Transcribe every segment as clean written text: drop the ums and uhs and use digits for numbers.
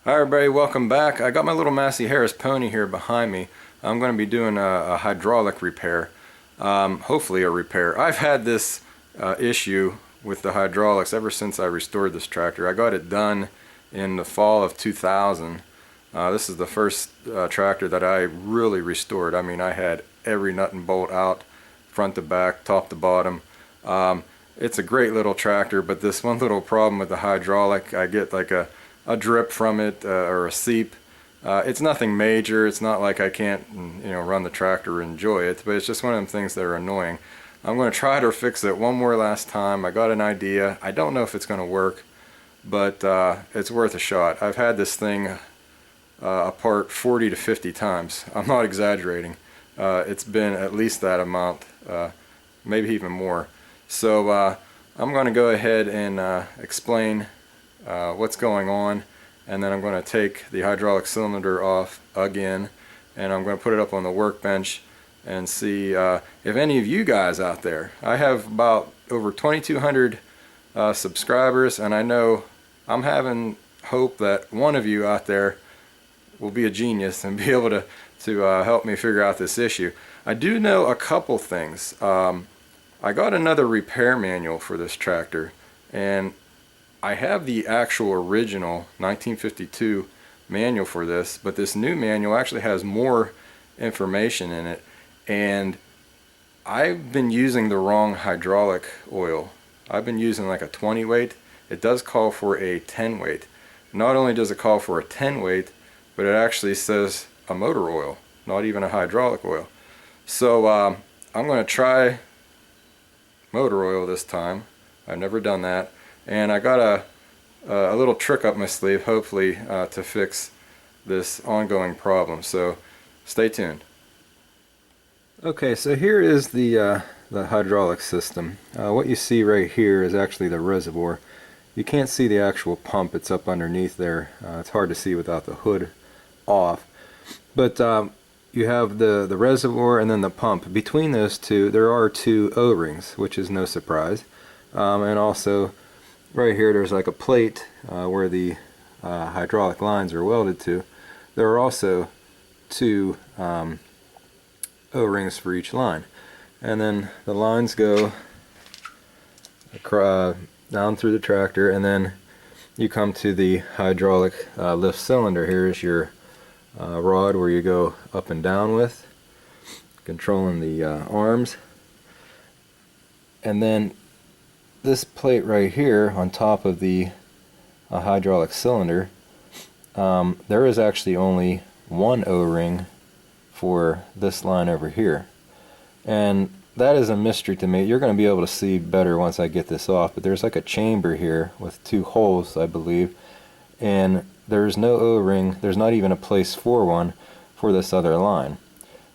Hi everybody, welcome back. I got my little Massey Harris Pony here behind me. I'm going to be doing a hydraulic repair, hopefully a repair. I've had this issue with the hydraulics ever since I restored this tractor. I got it done in the fall of 2000. This is the first tractor that I really restored. I mean, I had every nut and bolt out, front to back, top to bottom. It's a great little tractor, but this one little problem with the hydraulic, I get like a drip from it or a seep. It's nothing major. It's not like I can't run the tractor or enjoy it, but it's just one of them things that are annoying. I'm going to try to fix it one more last time. I got an idea. I don't know if it's going to work, but it's worth a shot. I've had this thing apart 40 to 50 times. I'm not exaggerating. It's been at least that amount, maybe even more. So I'm going to go ahead and explain what's going on, and then I'm going to take the hydraulic cylinder off again, and I'm going to put it up on the workbench and see if any of you guys out there. I have about over 2,200 subscribers, and I know I'm having hope that one of you out there will be a genius and be able to help me figure out this issue. I do know a couple things. I got another repair manual for this tractor, and I have the actual original 1952 manual for this, but this new manual actually has more information in it, and I've been using the wrong hydraulic oil. I've been using like a 20 weight. It does call for a 10 weight. Not only does it call for a 10 weight, but it actually says a motor oil, not even a hydraulic oil. So I'm going to try motor oil this time. I've never done that. And I got a little trick up my sleeve, hopefully, to fix this ongoing problem. So stay tuned. Okay, so here is the hydraulic system. What you see right here is actually the reservoir. You can't see the actual pump. It's up underneath there. It's hard to see without the hood off. But you have the reservoir and then the pump. Between those two, there are two O-rings, which is no surprise. And also, right here there's like a plate where the hydraulic lines are welded to. There are also two O-rings for each line. And then the lines go down through the tractor, and then you come to the hydraulic lift cylinder. Here's your rod where you go up and down with, controlling the arms. And then this plate right here on top of the hydraulic cylinder, there is actually only one O-ring for this line over here, and that is a mystery to me. You're going to be able to see better once I get this off, but there's like a chamber here with two holes, I believe, and there's no O-ring. There's not even a place for one for this other line.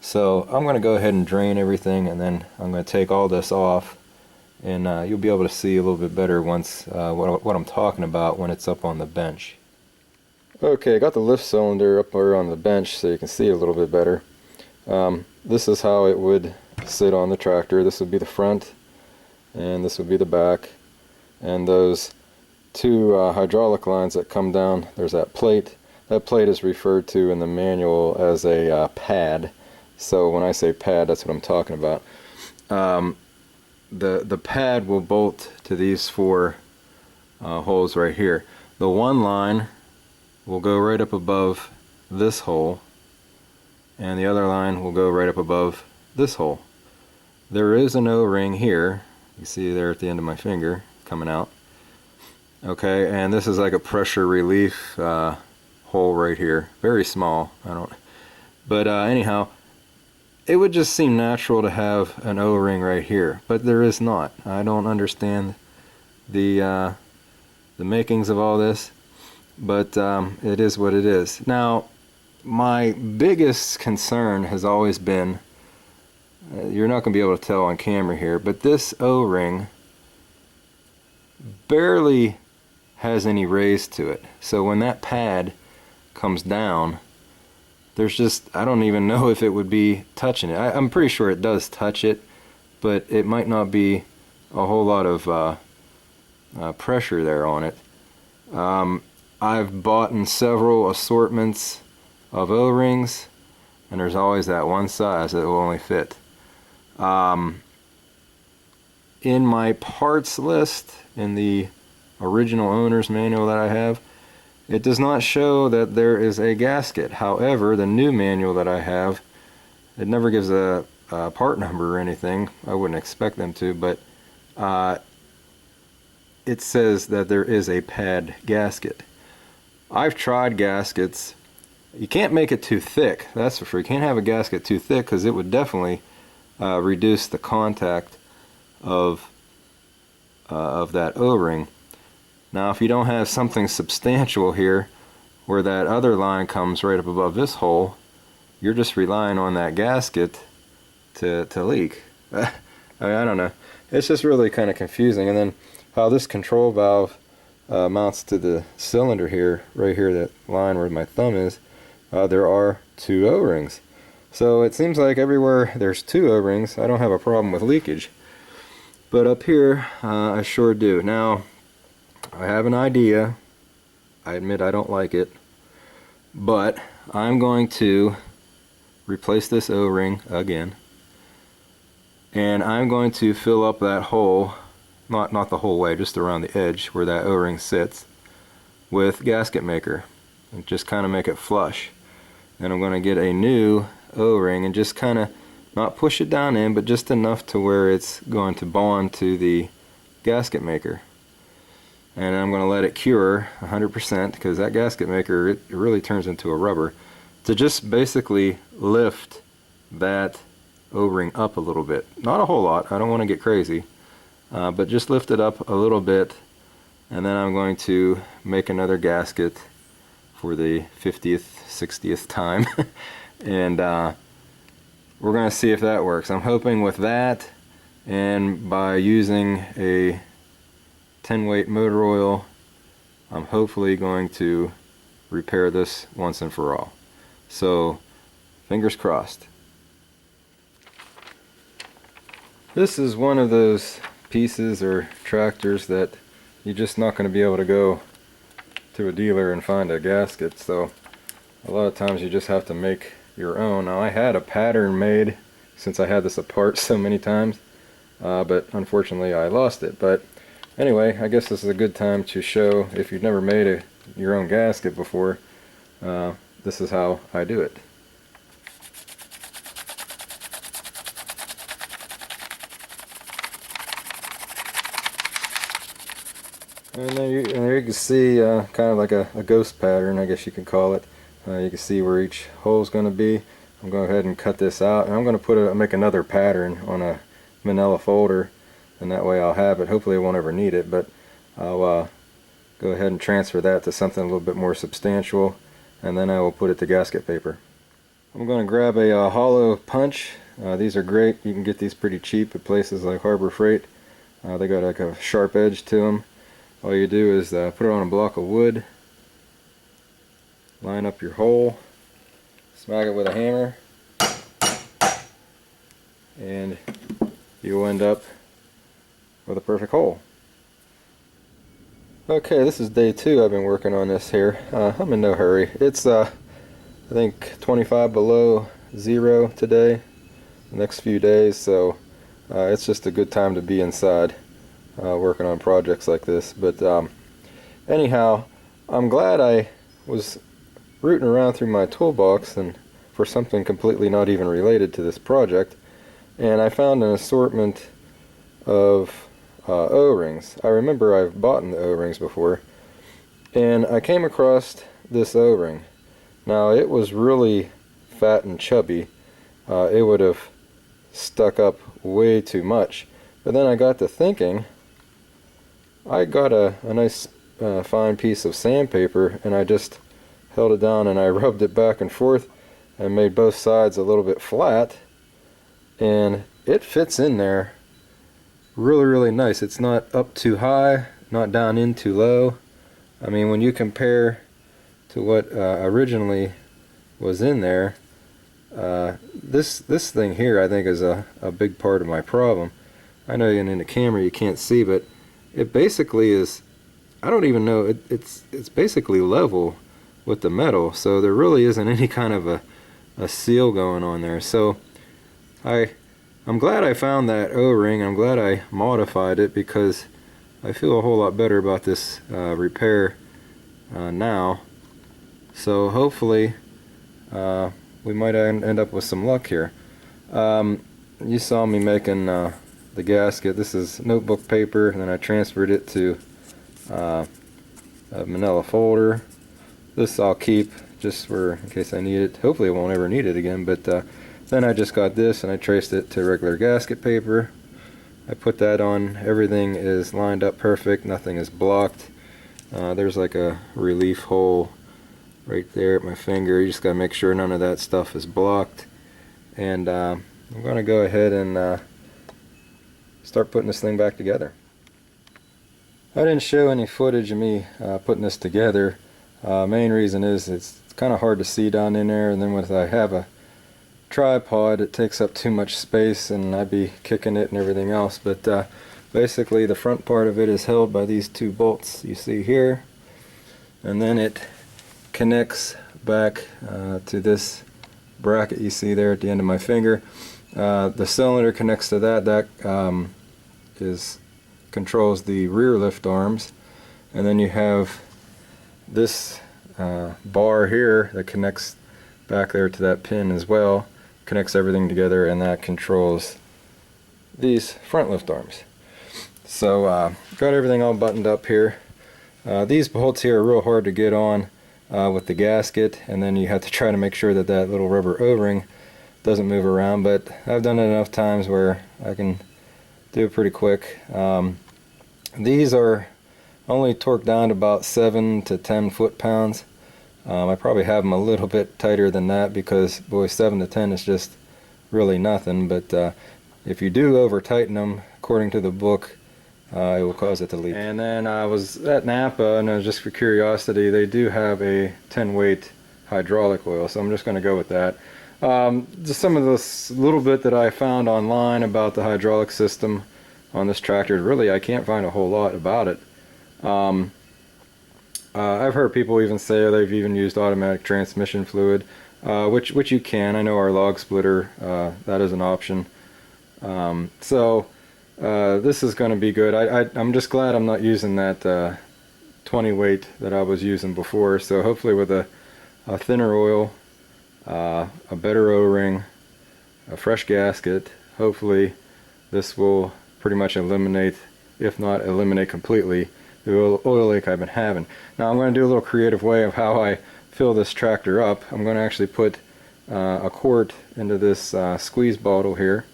So I'm going to go ahead and drain everything, and then I'm going to take all this off, and you'll be able to see a little bit better once what I'm talking about when it's up on the bench. Okay, I got the lift cylinder up there on the bench so you can see it a little bit better. This is how it would sit on the tractor. This would be the front, and this would be the back, and those two hydraulic lines that come down, there's that plate. That plate is referred to in the manual as a pad. So when I say pad, that's what I'm talking about. The pad will bolt to these four holes right here. The one line will go right up above this hole, and the other line will go right up above this hole. There is an O-ring here. You see there at the end of my finger coming out. Okay, and this is like a pressure relief hole right here. Very small. But anyhow, it would just seem natural to have an O-ring right here, but there is not. I don't understand the makings of all this, but it is what it is. Now, my biggest concern has always been, you're not going to be able to tell on camera here, but this O-ring barely has any raise to it. So when that pad comes down, there's just, I don't even know if it would be touching it. I'm pretty sure it does touch it, but it might not be a whole lot of pressure there on it. I've bought in several assortments of O-rings, and there's always that one size that will only fit. In my parts list, in the original owner's manual that I have, it does not show that there is a gasket. However, the new manual that I have, it never gives a part number or anything. I wouldn't expect them to, but it says that there is a pad gasket. I've tried gaskets. You can't make it too thick, that's for sure. You can't have a gasket too thick because it would definitely reduce the contact of that O-ring. Now if you don't have something substantial here where that other line comes right up above this hole, you're just relying on that gasket to leak. I don't know. It's just really kind of confusing. And then how this control valve mounts to the cylinder here, right here, that line where my thumb is, there are two O-rings. So it seems like everywhere there's two O-rings, I don't have a problem with leakage. But up here, I sure do. Now, I have an idea. I admit I don't like it. But I'm going to replace this O-ring again. And I'm going to fill up that hole, not the whole way, just around the edge where that O-ring sits, with gasket maker. And just kind of make it flush. And I'm going to get a new O-ring and just kind of not push it down in, but just enough to where it's going to bond to the gasket maker. And I'm going to let it cure 100% because that gasket maker, it really turns into a rubber, to just basically lift that O-ring up a little bit. Not a whole lot, I don't want to get crazy, but just lift it up a little bit, and then I'm going to make another gasket for the 50th, 60th time. And we're going to see if that works. I'm hoping with that, and by using a 10-weight motor oil, I'm hopefully going to repair this once and for all. So, fingers crossed. This is one of those pieces or tractors that you're just not going to be able to go to a dealer and find a gasket, so a lot of times you just have to make your own. Now I had a pattern made since I had this apart so many times, but unfortunately I lost it. But anyway, I guess this is a good time to show, if you've never made your own gasket before, this is how I do it. And there you can see kind of like a ghost pattern, I guess you can call it. You can see where each hole is going to be. I'm going to go ahead and cut this out, and I'm going to make another pattern on a manila folder, and that way I'll have it. Hopefully I won't ever need it, but I'll go ahead and transfer that to something a little bit more substantial, and then I will put it to gasket paper. I'm going to grab a hollow punch. These are great. You can get these pretty cheap at places like Harbor Freight. They got like a sharp edge to them. All you do is put it on a block of wood, line up your hole, smack it with a hammer, and you'll end up with a perfect hole. Okay, this is day 2 I've been working on this here. I'm in no hurry. It's I think 25 below zero today, the next few days, so it's just a good time to be inside working on projects like this. But anyhow, I'm glad I was rooting around through my toolbox and for something completely not even related to this project, and I found an assortment of O-rings. I remember I've bought the O-rings before, and I came across this O-ring. Now it was really fat and chubby. It would have stuck up way too much, but then I got to thinking, I got a nice fine piece of sandpaper, and I just held it down and I rubbed it back and forth and made both sides a little bit flat, and it fits in there really nice. It's not up too high, not down in too low. I mean, when you compare to what originally was in there, this thing here I think is a big part of my problem. I know in the camera you can't see, but it basically is I don't even know, it's basically level with the metal, so there really isn't any kind of a seal going on there. So I'm glad I found that O-ring. I'm glad I modified it, because I feel a whole lot better about this repair now. So hopefully we might end up with some luck here. You saw me making the gasket. This is notebook paper, and then I transferred it to a manila folder. This I'll keep just for in case I need it. Hopefully I won't ever need it again, but then I just got this and I traced it to regular gasket paper. I put that on. Everything is lined up perfect. Nothing is blocked. There's like a relief hole right there at my finger. You just got to make sure none of that stuff is blocked. And I'm going to go ahead and start putting this thing back together. I didn't show any footage of me putting this together. Main reason is it's kind of hard to see down in there, and then when I have a tripod it takes up too much space and I'd be kicking it and everything else. But basically the front part of it is held by these two bolts you see here, and then it connects back to this bracket you see there at the end of my finger. The cylinder connects to that. That controls the rear lift arms, and then you have this bar here that connects back there to that pin as well, connects everything together, and that controls these front lift arms. So got everything all buttoned up here. These bolts here are real hard to get on with the gasket, and then you have to try to make sure that that little rubber O-ring doesn't move around, but I've done it enough times where I can do it pretty quick. These are only torqued down to about 7 to 10 foot-pounds. I probably have them a little bit tighter than that, because boy, 7 to 10 is just really nothing. But if you do over tighten them, according to the book, it will cause it to leak. And then I was at Napa, and just for curiosity, they do have a 10-weight hydraulic oil, so I'm just going to go with that. Just some of this little bit that I found online about the hydraulic system on this tractor. Really, I can't find a whole lot about it. I've heard people even say they've even used automatic transmission fluid, which you can. I know our log splitter, that is an option. So this is going to be good. I'm just glad I'm not using that 20 weight that I was using before. So hopefully with a thinner oil, a better O-ring, a fresh gasket, hopefully this will pretty much eliminate, if not eliminate completely, the oil leak I've been having. Now I'm going to do a little creative way of how I fill this tractor up. I'm going to actually put a quart into this squeeze bottle here,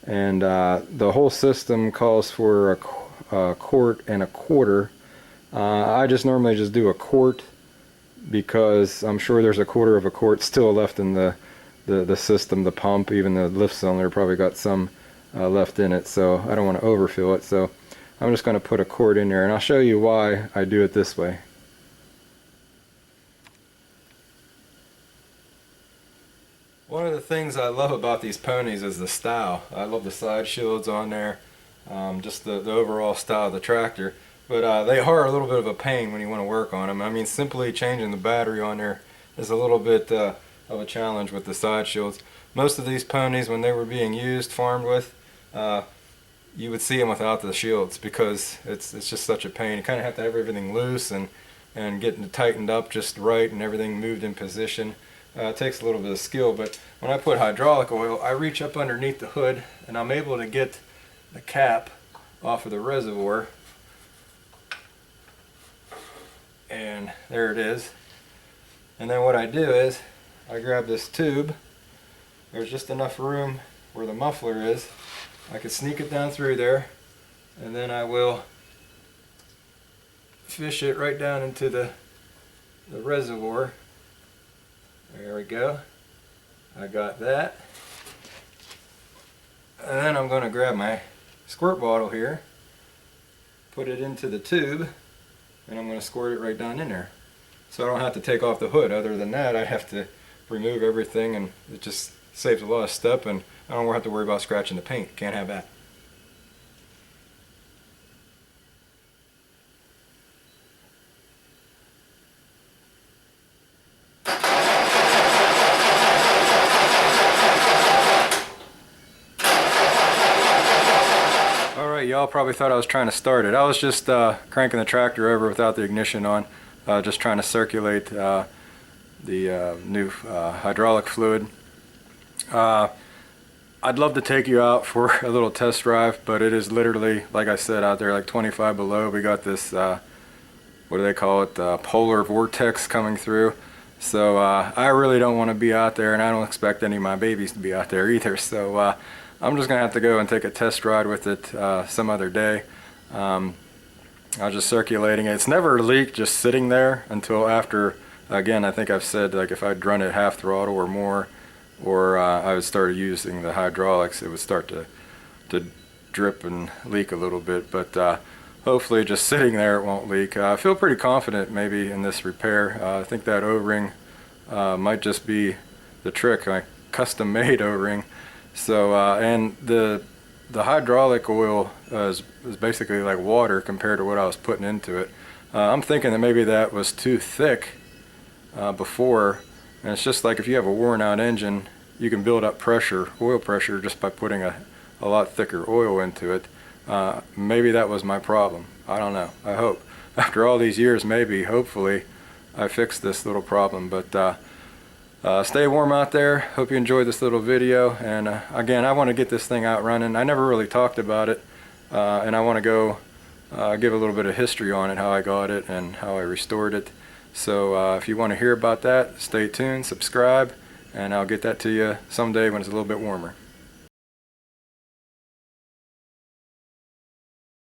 and the whole system calls for a quart and a quarter. I just normally just do a quart, because I'm sure there's a quarter of a quart still left in the system, the pump, even the lift cylinder probably got some left in it, so I don't want to overfill it. So I'm just going to put a quart in there, and I'll show you why I do it this way. One of the things I love about these ponies is the style. I love the side shields on there, just the overall style of the tractor. But they are a little bit of a pain when you want to work on them. I mean, simply changing the battery on there is a little bit of a challenge with the side shields. Most of these ponies, when they were being used, farmed with, you would see them without the shields, because it's just such a pain. You kind of have to have everything loose and getting it tightened up just right and everything moved in position. It takes a little bit of skill, but when I put hydraulic oil, I reach up underneath the hood and I'm able to get the cap off of the reservoir. And there it is. And then what I do is I grab this tube. There's just enough room where the muffler is. I can sneak it down through there, and then I will fish it right down into the reservoir. There we go. I got that. And then I'm going to grab my squirt bottle here, put it into the tube, and I'm going to squirt it right down in there. So I don't have to take off the hood. Other than that, I have to remove everything, and it just saves a lot of step, and I don't have to worry about scratching the paint. Can't have that. Y'all probably thought I was trying to start it. I was just cranking the tractor over without the ignition on, just trying to circulate the new hydraulic fluid. I'd love to take you out for a little test drive, but it is literally, like I said, out there like 25 below. We got this, what do they call it, polar vortex coming through. So I really don't want to be out there, and I don't expect any of my babies to be out there either. So I'm just going to have to go and take a test ride with it some other day. I was just circulating it. It's never leaked just sitting there until after, again, I think I've said, like, if I'd run it half throttle or more, or I would start using the hydraulics, it would start to drip and leak a little bit. But hopefully just sitting there it won't leak. I feel pretty confident maybe in this repair. I think that O-ring might just be the trick, my custom made O-ring. So and the hydraulic oil is basically like water compared to what I was putting into it. I'm thinking that maybe that was too thick before, and it's just like if you have a worn out engine, you can build up pressure, oil pressure, just by putting a lot thicker oil into it. Maybe that was my problem. I don't know. I hope after all these years, maybe, hopefully, I fixed this little problem. But stay warm out there. Hope you enjoyed this little video. And again, I want to get this thing out running. I never really talked about it, and I want to go give a little bit of history on it, how I got it and how I restored it. So if you want to hear about that, stay tuned, subscribe, and I'll get that to you someday when it's a little bit warmer.